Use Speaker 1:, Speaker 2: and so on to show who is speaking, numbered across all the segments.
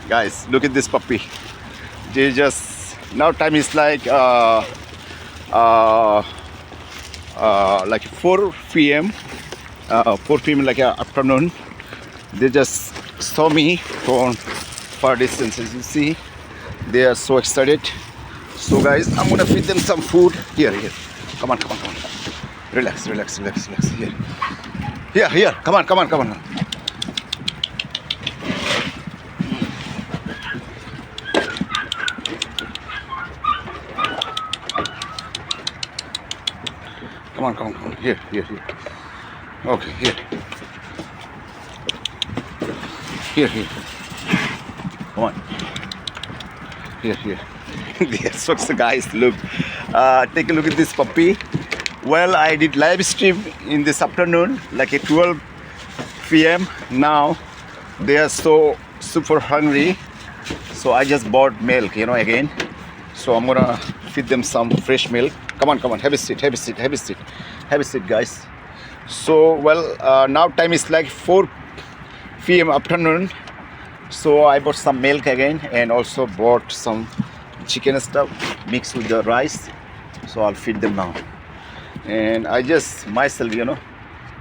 Speaker 1: Guys, look at this puppy. They just now time is like 4 p.m. 4 p.m. like afternoon. They just saw me from far distance. As you see, they are so excited. So guys, I'm gonna feed them some food. Here. Come on. Relax. Here. Come on. Come on. Come on. Here. Okay, here. Come on. Here. Yes, so guys, look. Take a look at this puppy. Well, I did live stream in this afternoon, like at 12 p.m. Now they are so super hungry. So I just bought milk, again. So I'm gonna feed them some fresh milk. Come on. Have a seat, guys. So, well, now time is like 4 p.m. afternoon. So I bought some milk again and also bought some chicken stuff mixed with the rice. So I'll feed them now. And I just myself,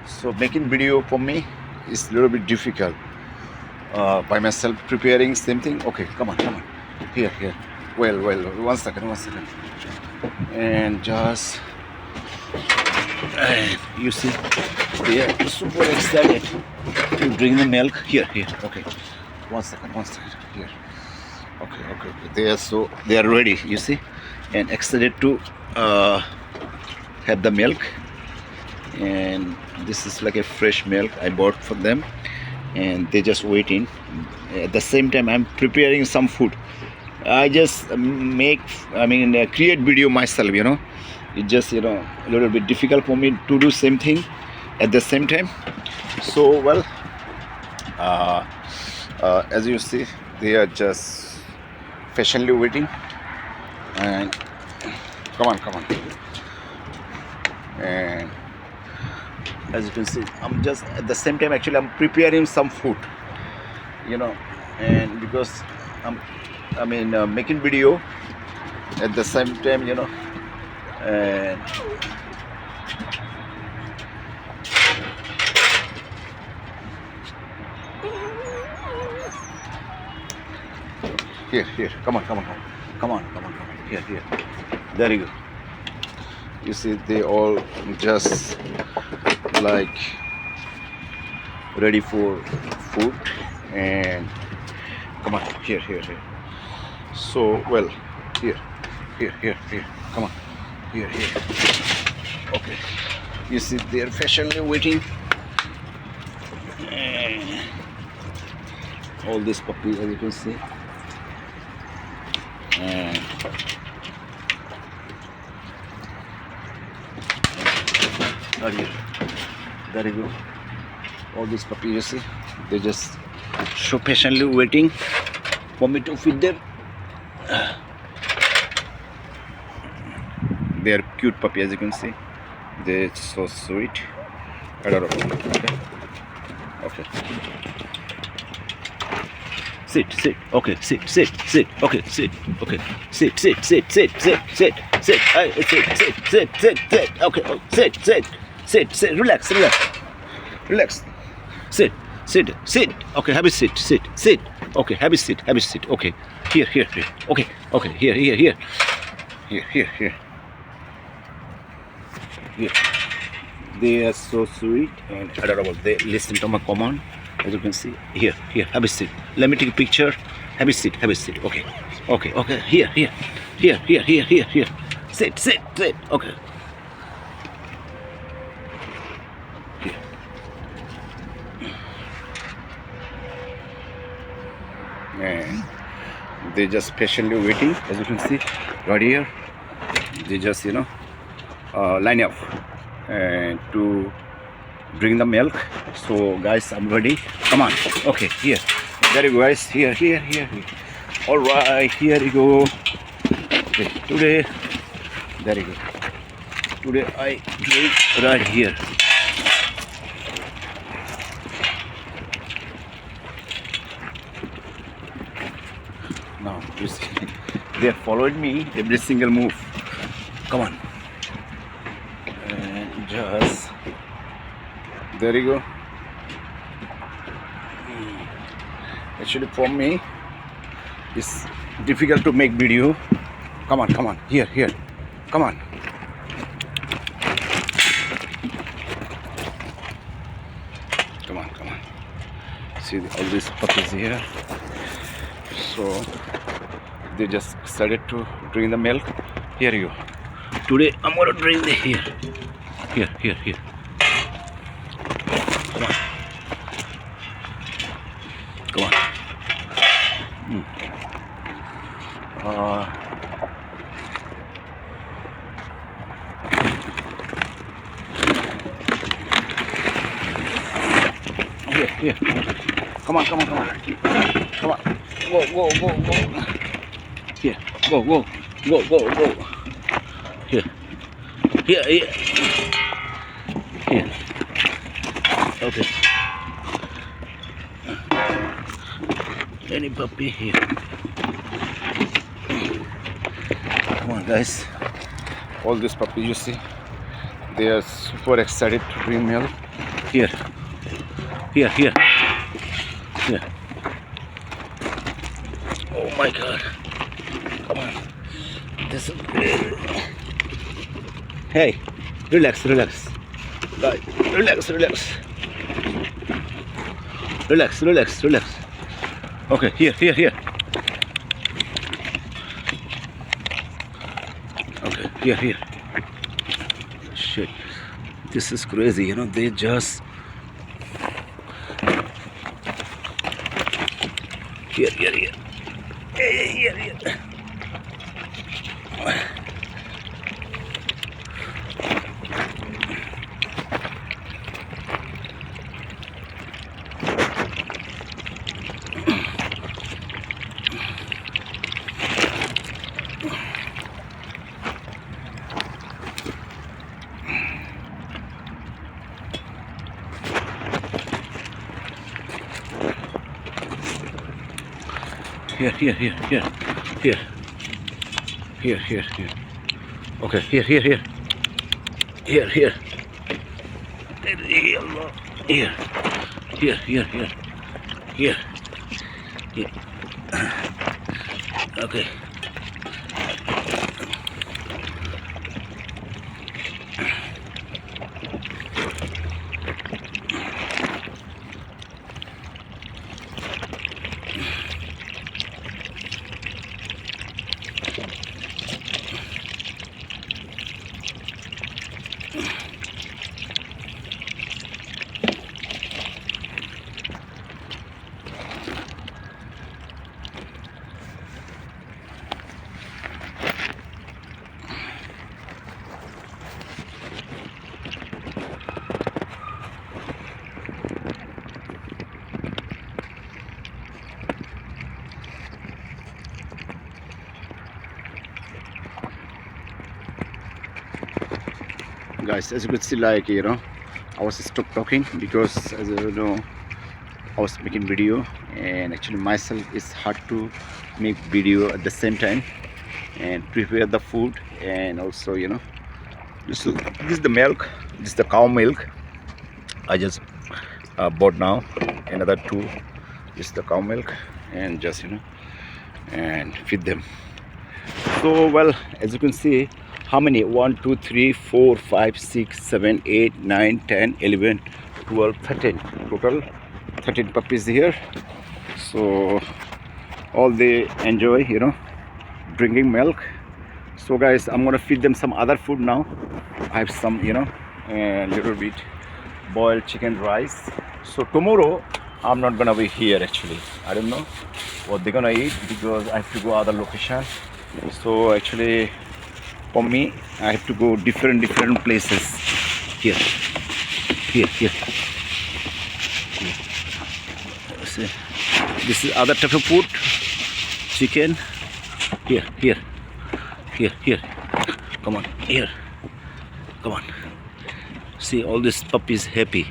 Speaker 1: so making video for me is a little bit difficult. By myself preparing same thing. Okay, come on. Here. Well, 1 second. And just you see, they are super excited to drink the milk. Here. Okay, 1 second. Here. Okay. They are ready. You see, and excited to have the milk. And this is like a fresh milk I bought for them, and they just waiting. At the same time, I'm preparing some food. I just create video myself, It's just, a little bit difficult for me to do same thing at the same time. So, well, as you see, they are just patiently waiting. And come on. And as you can see, I'm just at the same time, actually, I'm preparing some food, and because I'm making video at the same time, and here, come on, here, there you go. You see, they all just like ready for food. And come on, here. So, well, here, come on, here. Okay, you see, they're patiently waiting. And all these puppies, as you can see. And there you go. All these puppies, you see, they just so patiently waiting for me to feed them. They are cute puppy, as you can see. They're so sweet. Adorable. Okay. Sit. Okay, sit. Okay, sit. Okay, sit. Hey, sit. Okay, sit. Relax. Sit. Okay, have a sit. Okay, have a sit. Okay, here. Okay, here. Here. They are so sweet and adorable. They listen to my command. As you can see, here, have a seat. Let me take a picture. Have a seat. Okay. Here. Sit. Okay. Here. And they just patiently waiting. As you can see, right here, they just line up and to drink the milk. So guys, I'm ready. Come on. Okay, here. There you go, guys. Here. All right, here you go. Okay, today, there you go. Today I drink right here. Now you see, they have followed me every single move. Come on, and just there you go. Actually, for me, it's difficult to make video. Come on, here, come on. Come on. See all these puppies here. So they just started to drink the milk. Here you go. Today I'm gonna drink the here. Come on. Here. Come on. Go. Here, go. Here. Okay. Any puppy here? Come on, guys. All these puppies you see, they are super excited to drink milk. Here. Oh my God! Come on. This is Hey, relax. Guys, relax. Okay, here. Okay, here. Shit, this is crazy. They just here. Here. Okay, here. Here. Okay. Guys, as you could see, I was stopped talking because, as you know, I was making video, and actually myself it's hard to make video at the same time and prepare the food. And also, this is the milk. This is the cow milk. I just bought now another 2. This is the cow milk, and just and feed them. So well, as you can see, how many? 1 2 3 4 5 6 7 8 9 10 11 12 13, total 13 puppies here. So all they enjoy drinking milk. So guys, I'm gonna feed them some other food now. I have some a little bit boiled chicken rice. So tomorrow I'm not gonna be here. Actually, I don't know what they're gonna eat because I have to go other location. So actually, for me, I have to go different places. Here. See, this is other type of food. Chicken. Here. Here. Come on, here. Come on. See, all these puppies happy.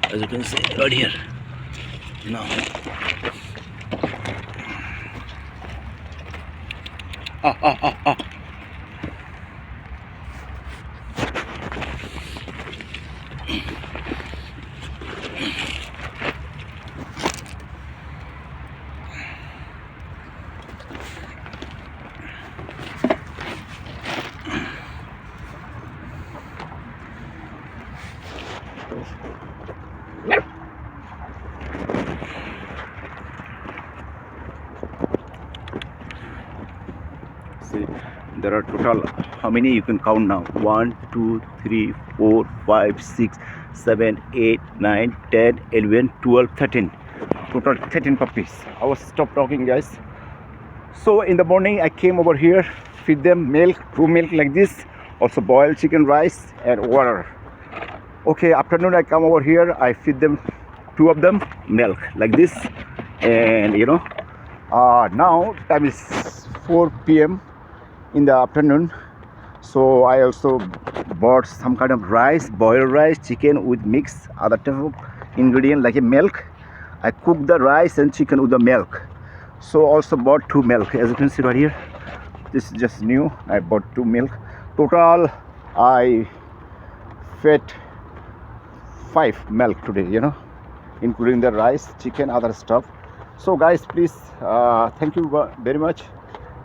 Speaker 1: As you can see, right here. Now. Ah. See, there are total, how many you can count now? 1, 2, 3, 4, 5, 6, 7, 8, 9, 10, 11, 12, 13. Total 13 puppies. I was stop talking, guys. So in the morning I came over here, feed them milk, true milk like this, also boiled chicken rice and water. Okay, afternoon I come over here, I feed them, 2 of them, milk like this. And now time is 4 p.m. in the afternoon. So I also bought some kind of rice, boiled rice, chicken with mix other type of ingredient like a milk. I cook the rice and chicken with the milk. So also bought 2 milk, as you can see right here. This is just new. I bought 2 milk. Total I fed 5 milk today, including the rice, chicken, other stuff. So guys, please, thank you very much.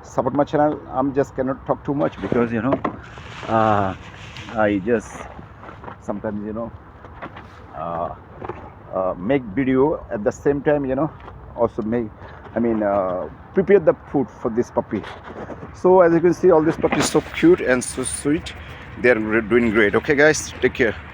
Speaker 1: Support my channel. I'm just cannot talk too much because I just sometimes make video at the same time, also prepare the food for this puppy. So as you can see, all this puppy is so cute and so sweet. They're doing great. Okay guys, take care.